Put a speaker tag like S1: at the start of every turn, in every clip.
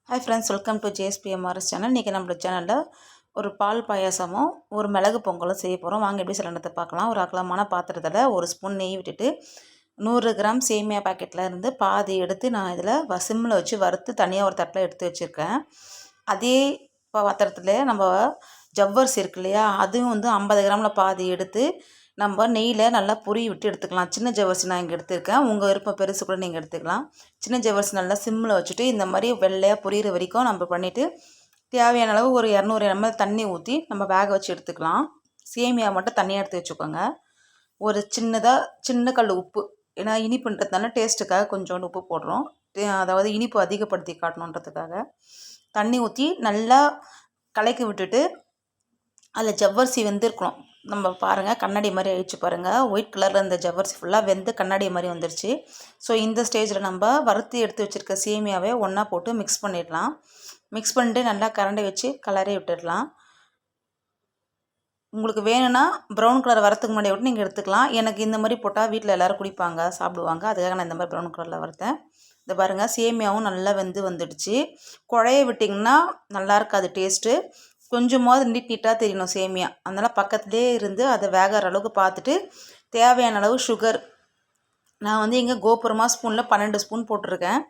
S1: Hi friends, welcome to JSPMRS channel. இன்றைக்கி நம்மளோட சேனலில் ஒரு பால் பாயாசமும் ஒரு மிளகு பொங்கலும் செய்ய போகிறோம். வாங்க எப்படி செய்யலான்றதை பார்க்கலாம். ஒரு அகலமான பாத்திரத்தில் ஒரு ஸ்பூன் நெய் விட்டுட்டு 100 கிராம் சேமியா பாக்கெட்டில் இருந்து பாதி எடுத்து நான் இதில் சிம்மில் வச்சு வறுத்து தனியாக ஒரு தட்டில் எடுத்து வச்சுருக்கேன். அதே பாத்திரத்தில் நம்ம ஜவ்வரிசி இருக்கு இல்லையா, அதுவும் வந்து 50 கிராமில் பாதி எடுத்து நம்ம நெய்யில் நல்லா பொரிய விட்டு எடுத்துக்கலாம். சின்ன ஜவ்வரிசி நான் இங்கே எடுத்துருக்கேன். உங்கள் விருப்பம் பெருசு கூட நீங்கள் எடுத்துக்கலாம். சின்ன ஜவ்வரிசி நல்லா சிம்மில் வச்சுட்டு இந்த மாதிரி வெள்ளையாக பொரியிற வரைக்கும் நம்ம பண்ணிவிட்டு தேவையான அளவு ஒரு 200 ml தண்ணி ஊற்றி நம்ம வேக வச்சு எடுத்துக்கலாம். சேமியா மட்டும் தனியாக எடுத்து வச்சுக்கோங்க. ஒரு சின்ன கல் உப்பு, ஏன்னா இனிப்புன்றதுனால டேஸ்ட்டுக்காக கொஞ்சோண்டு உப்பு போடுறோம். அதாவது இனிப்பு அதிகப்படுத்தி காட்டணுன்றதுக்காக தண்ணி ஊற்றி நல்லா கலக்கி விட்டுட்டு அதில் ஜவ்வரிசி வெந்திருக்கணும். நம்ம பாருங்கள், கண்ணாடி மாதிரி ஆயிடுச்சு பாருங்கள். ஒயிட் கலரில் இந்த ஜவ்வரிசி ஃபுல்லாக வெந்து கண்ணாடி மாதிரி வந்துருச்சு. ஸோ இந்த ஸ்டேஜில் நம்ம வறுத்து எடுத்து வச்சுருக்க சேமியாவை ஒன்றா போட்டு மிக்ஸ் பண்ணிடலாம். மிக்ஸ் பண்ணிட்டு நல்லா கரண்டி வச்சு கலரே விட்டுடலாம். உங்களுக்கு வேணும்னா ப்ரௌன் கலர் வரத்துக்கு முன்னாடி விட்டு நீங்கள் எடுத்துக்கலாம். எனக்கு இந்த மாதிரி போட்டால் வீட்டில் எல்லோரும் குடிப்பாங்க, சாப்பிடுவாங்க. அதுக்காக நான் இந்த மாதிரி ப்ரௌன் கலரில் வறுத்தேன். இந்த பாருங்கள், சேமியாவும் நல்லா வெந்து வந்துடுச்சு. குழைய விட்டிங்கன்னா நல்லா இருக்காது டேஸ்ட்டு. கொஞ்சமாவது நீட்டாக தெரியணும் சேமியா. அதனால் பக்கத்துலேயே இருந்து அதை வேகிற அளவுக்கு பார்த்துட்டு தேவையான அளவு சுகர், நான் வந்து இங்கே கோபுரமாக ஸ்பூனில் 12 ஸ்பூன் போட்டிருக்கேன்.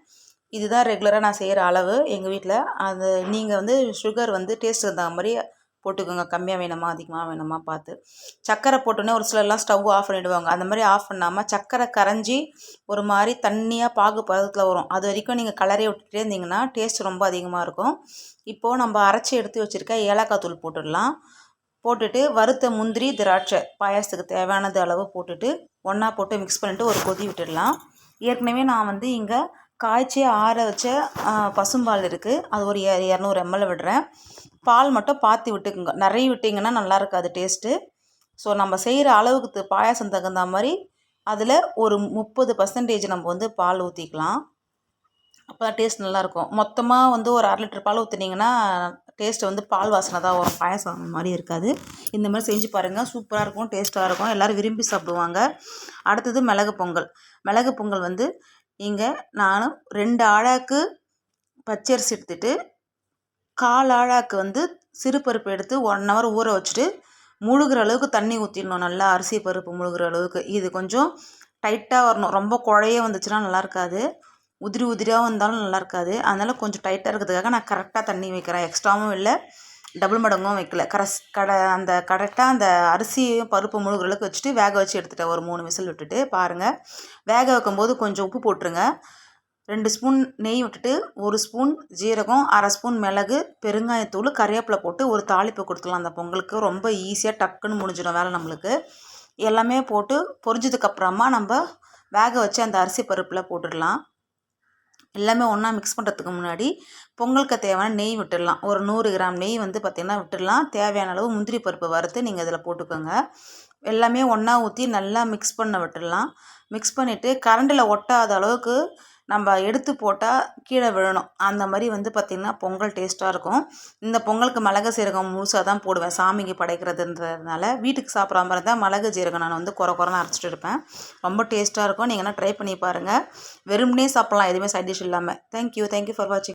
S1: இதுதான் ரெகுலராக நான் செய்கிற அளவு எங்கள் வீட்டில். அது நீங்கள் வந்து சுகர் வந்து டேஸ்ட்டுக்கு தகுந்த மாதிரி போட்டுக்கோங்க. கம்மியாக வேணுமா அதிகமாக வேணுமா பார்த்து. சர்க்கரை போட்டோன்னே ஒரு சிலர்லாம் ஸ்டவ் ஆஃப் பண்ணிவிடுவாங்க. அந்த மாதிரி ஆஃப் பண்ணாமல் சர்க்கரை கரைஞ்சி ஒரு மாதிரி தண்ணியாக பாகு பதத்தில் வரும். அது வரைக்கும் நீங்கள் கலரே விட்டுட்டே இருந்தீங்கன்னா டேஸ்ட் ரொம்ப அதிகமாக இருக்கும். இப்போது நம்ம அரைச்சி எடுத்து வச்சுருக்க ஏலக்காய் தூள் போட்டுடலாம். போட்டுட்டு வறுத்த முந்திரி, திராட்சை பாயாசத்துக்கு தேவையானது அளவு போட்டுட்டு ஒன்றா போட்டு மிக்ஸ் பண்ணிவிட்டு ஒரு கொதி விட்டுடலாம். ஏற்கனவே நான் வந்து இங்கே காய்ச்சி ஆற வச்ச பசும்பால் இருக்குது, அது ஒரு 200 ml விடுறேன். பால் மட்டும் பார்த்து விட்டுக்குங்க. நிறைய விட்டிங்கன்னா நல்லா இருக்காது டேஸ்ட்டு. ஸோ நம்ம செய்கிற அளவுக்கு பாயாசம் தகுந்த மாதிரி அதில் ஒரு 30% நம்ம வந்து பால் ஊற்றிக்கலாம். அப்போ தான் டேஸ்ட் நல்லாயிருக்கும். மொத்தமாக வந்து ஒரு 1/2 லிட்டர் பால் ஊற்றினீங்கன்னா டேஸ்ட்டு வந்து பால் வாசனை தான் வரும், பாயாசம் மாதிரி இருக்காது. இந்த மாதிரி செஞ்சு பாருங்கள், சூப்பராக இருக்கும், டேஸ்ட்டாக இருக்கும், எல்லோரும் விரும்பி சாப்பிடுவாங்க. அடுத்தது மிளகு பொங்கல். மிளகு பொங்கல் வந்து இங்கே நான் 2 ஆழாக்கு பச்சரிசி எடுத்துகிட்டு 1/4 ஆழாக்கு வந்து சிறுபருப்பு எடுத்து 1 hour ஊற வச்சுட்டு முழுகிற அளவுக்கு தண்ணி ஊற்றிடணும். நல்லா அரிசி பருப்பு முழுகிற அளவுக்கு. இது கொஞ்சம் டைட்டாக வரணும். ரொம்ப குழைய வந்துச்சுன்னா நல்லா இருக்காது, உதிரியாக வந்தாலும் நல்லா இருக்காது. அதனால் கொஞ்சம் டைட்டாக இருக்கிறதுக்காக நான் கரெக்டாக தண்ணி வைக்கிறேன். எக்ஸ்ட்ராவும் இல்லை, டபுள் மடங்கும் வைக்கல. கரெக்டாக அந்த அரிசியும் பருப்பு முழுகிற அளவுக்கு வச்சுட்டு வேக வச்சு எடுத்துட்டேன். ஒரு 3 விசில் விட்டுட்டு பாருங்கள். வேக வைக்கும்போது கொஞ்சம் உப்பு போட்டுருங்க. 2 ஸ்பூன் நெய் விட்டுட்டு 1 ஸ்பூன் ஜீரகம், 1/2 ஸ்பூன் மிளகு, பெருங்காயத்தூள், கறிவேப்பிலை போட்டு ஒரு தாளிப்பு கொடுத்துக்கலாம். அந்த பொங்கலுக்கு ரொம்ப ஈஸியாக டக்குன்னு முடிஞ்சிடும் வேலை நம்மளுக்கு. எல்லாமே போட்டு பொரிஞ்சதுக்கப்புறமா நம்ம வேக வச்சு அந்த அரிசி பருப்பில் போட்டுடலாம். எல்லாமே ஒன்றா மிக்ஸ் பண்ணுறதுக்கு முன்னாடி பொங்கலுக்கு தேவையான நெய் விட்டுடலாம். ஒரு 100 கிராம் நெய் வந்து பார்த்திங்கன்னா விட்டுடலாம். தேவையான அளவு முந்திரி பருப்பு வறுத்து நீங்கள் இதில் போட்டுக்கோங்க. எல்லாமே ஒன்றா ஊற்றி நல்லா மிக்ஸ் பண்ண விட்டுடலாம். மிக்ஸ் பண்ணிவிட்டு கரண்டில் ஒட்டாத அளவுக்கு நம்ம எடுத்து போட்டால் கீழே விழணும். அந்த மாதிரி வந்து பார்த்திங்கன்னா பொங்கல் டேஸ்ட்டாக இருக்கும். இந்த பொங்கலுக்கு மிளகு சீரகம் முழுசாக தான் போடுவேன், சாமிக்கு படைக்கிறதுன்றதுனால. வீட்டுக்கு சாப்பிட்ற மாதிரி இருந்தால் மிளகு சீரகம் நான் வந்து குறைன்னு அரைச்சிட்டு இருப்பேன். ரொம்ப டேஸ்ட்டாக இருக்கும். நீங்கன்னா ட்ரை பண்ணி பாருங்கள். வெறுமனே சாப்பிட்லாம், எதுவுமே சைட் டிஷ் இல்லாமல். தேங்க்யூ ஃபார் வாட்சிங்.